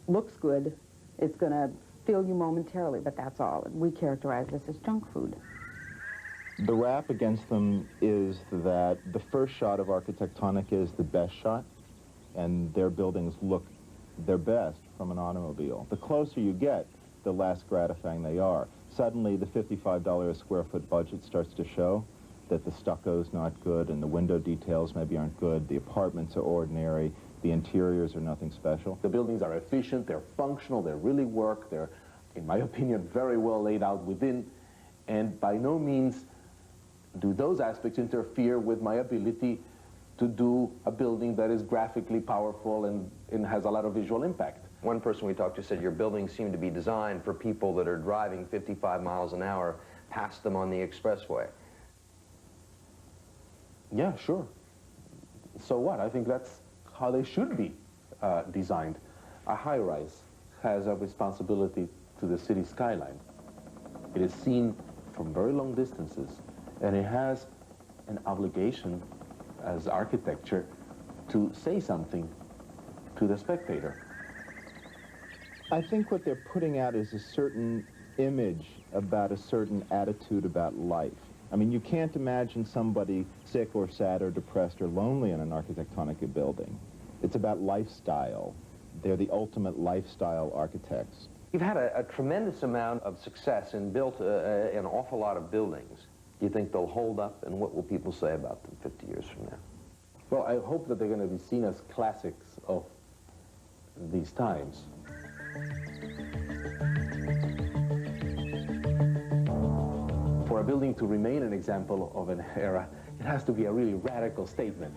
looks good, it's going to fill you momentarily, but that's all. We characterize this as junk food. The rap against them is that the first shot of Architectonica is the best shot, and their buildings look their best from an automobile. The closer you get, the less gratifying they are. Suddenly, the $55 a square foot budget starts to show that the stucco's not good, and the window details maybe aren't good, the apartments are ordinary, the interiors are nothing special. The buildings are efficient, they're functional, they really work, they're, in my opinion, very well laid out within, and by no means do those aspects interfere with my ability to do a building that is graphically powerful and has a lot of visual impact. One person we talked to said your buildings seem to be designed for people that are driving 55 miles an hour past them on the expressway. Yeah, sure. So what? I think that's how they should be designed. A high-rise has a responsibility to the city skyline. It is seen from very long distances, and it has an obligation as architecture to say something to the spectator. I think what they're putting out is a certain image about a certain attitude about life. I mean, you can't imagine somebody sick or sad or depressed or lonely in an Architectonica building. It's about lifestyle. They're the ultimate lifestyle architects. You've had a tremendous amount of success and built an awful lot of buildings. Do you think they'll hold up, and what will people say about them 50 years from now? Well, I hope that they're going to be seen as classics of these times. For a building to remain an example of an era, it has to be a really radical statement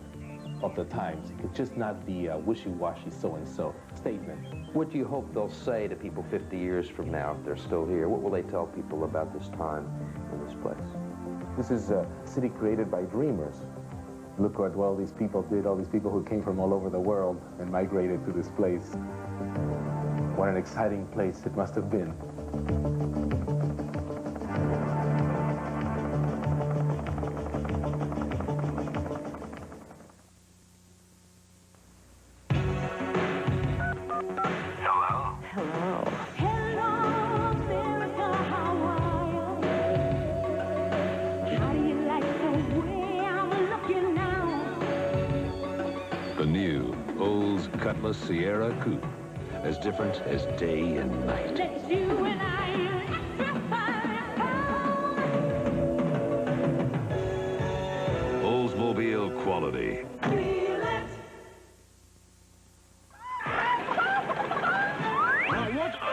of the times. It could just not be a wishy-washy so-and-so statement. What do you hope they'll say to people 50 years from now if they're still here? What will they tell people about this time and this place? This is a city created by dreamers. Look at what all these people did, all these people who came from all over the world and migrated to this place. What an exciting place it must have been. Atlas Sierra Coupe. As different as day and night. Oldsmobile quality.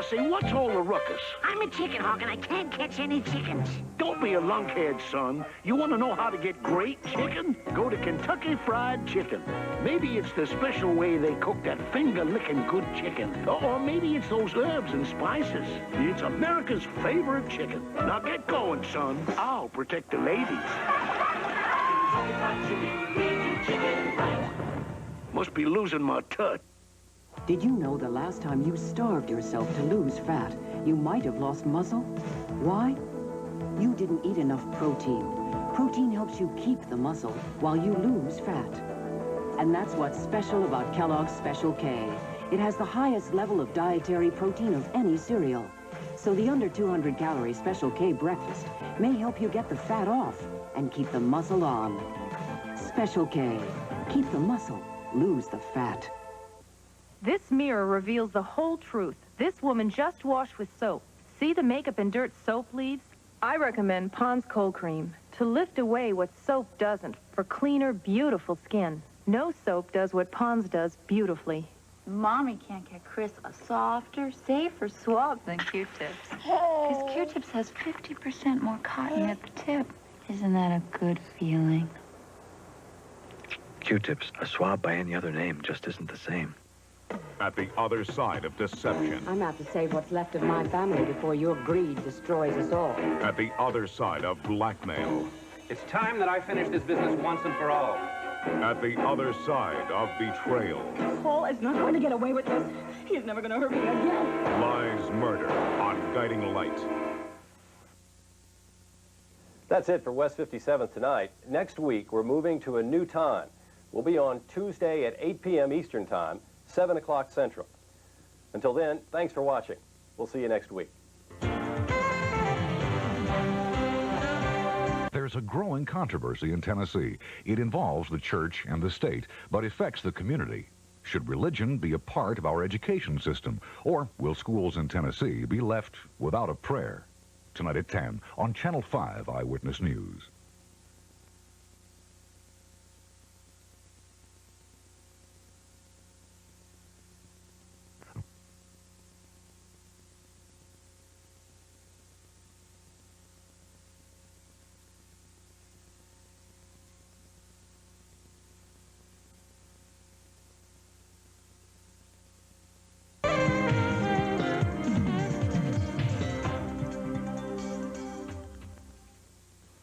Say, what's all the ruckus? I'm a chicken hawk and I can't catch any chickens. Don't be a lunkhead, son. You want to know how to get great chicken? Go to Kentucky Fried Chicken. Maybe it's the special way they cook that finger-licking good chicken. Or maybe it's those herbs and spices. It's America's favorite chicken. Now get going, son. I'll protect the ladies. Must be losing my touch. Did you know the last time you starved yourself to lose fat, you might have lost muscle? Why? You didn't eat enough protein. Protein helps you keep the muscle while you lose fat. And that's what's special about Kellogg's Special K. It has the highest level of dietary protein of any cereal. So the under 200-calorie Special K breakfast may help you get the fat off and keep the muscle on. Special K. Keep the muscle, lose the fat. This mirror reveals the whole truth. This woman just washed with soap. See the makeup and dirt soap leaves? I recommend Pond's Cold Cream to lift away what soap doesn't for cleaner, beautiful skin. No soap does what Pond's does beautifully. Mommy can't get Chris a softer, safer swab than Q-tips. Because Q-tips has 50% more cotton at the tip. Isn't that a good feeling? Q-tips, a swab by any other name, just isn't the same. At the other side of deception. I'm out to save what's left of my family before your greed destroys us all. At the other side of blackmail. It's time that I finish this business once and for all. At the other side of betrayal. Paul is not going to get away with this. He's never going to hurt me again. Lies, murder on Guiding Light. That's it for West 57th tonight. Next week, we're moving to a new time. We'll be on Tuesday at 8 p.m. Eastern Time, 7 o'clock Central. Until then, thanks for watching. We'll see you next week. There's a growing controversy in Tennessee. It involves the church and the state, but affects the community. Should religion be a part of our education system, or will schools in Tennessee be left without a prayer? Tonight at 10 on Channel 5 Eyewitness News.